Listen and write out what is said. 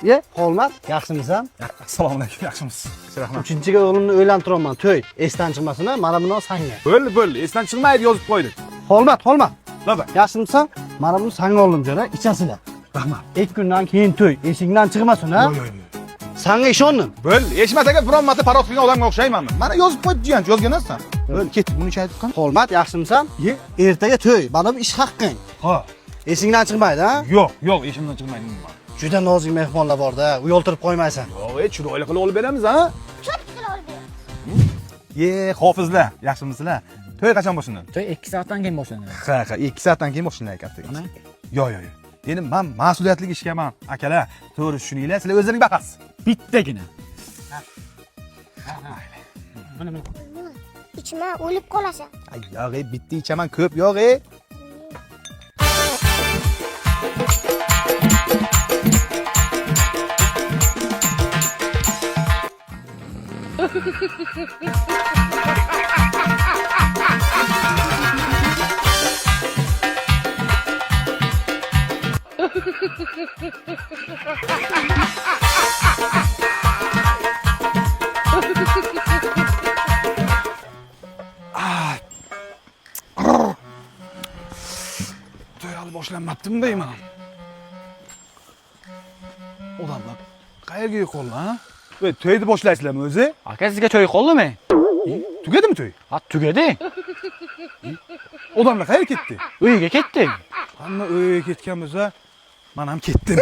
Ye, Xolmat, yaxshimisan? Assalomu alaykum, yaxshimisiz? Rahmat. 3-ga o'g'limni o'ylantiraman, to'y. Esdan chiqmasin, mana buni sanga. Bo'ldi, esdan chiqmaydi, yozib qo'ydik. Xolmat. Laba. Yaxshimisan? Mana buni sanga oldim jara, ichasizlar. Rahmat. 2 kundan keyin to'y, eshikdan chiqmasin, ha? Yo'q. Sanga ishondim. Bo'ldi, eshmataga biron marta parod qilgan odamga o'xshaymanmi? Mana yozib qo'yib jiyan, yozgan emassan. Bo'ldi, ketdik, buni ichaydik qani? Xolmat, yaxshimisan? Ye. Ertaga to'y, mana bu ish haqqing. Ha. Eshikdan chiqmaydi, ha? Yo'q, eshimdan chiqmaydi. Juda nozik mehmonlar bor-da, uyoltirib qo'ymaysan. Yo'q, chiroyli qilib olib beramiz, ha? Ye, hofizlar, yaxshimisizlar? To'y qachon boshlanadi? To'y 2 soatdan keyin boshlanadi. Ha, 2 soatdan keyin boshlanadi katta. Yo'q. Endi men mas'uliyatli ishgaman, akalar. To'g'ri tushuninglar, sizlar o'zlaringiz baqasiz. Bittagina. İçime o'lib qolasan. Ay, yo'q, bitta ichaman, ko'p yo'q. To'y hali boshlanmabdimi deyman. Odamlar qayerga yo'qoldi, ha? Voy, to'yni boshlaysizlarmi o'zi? Aka sizga to'y qoldimi? Tugadimi to'y? Ha, tugadi. Odamlar qayerga ketdi? Uyiga ketdi. Hamma uyga ketgan bo'lsa, men ham ketdim.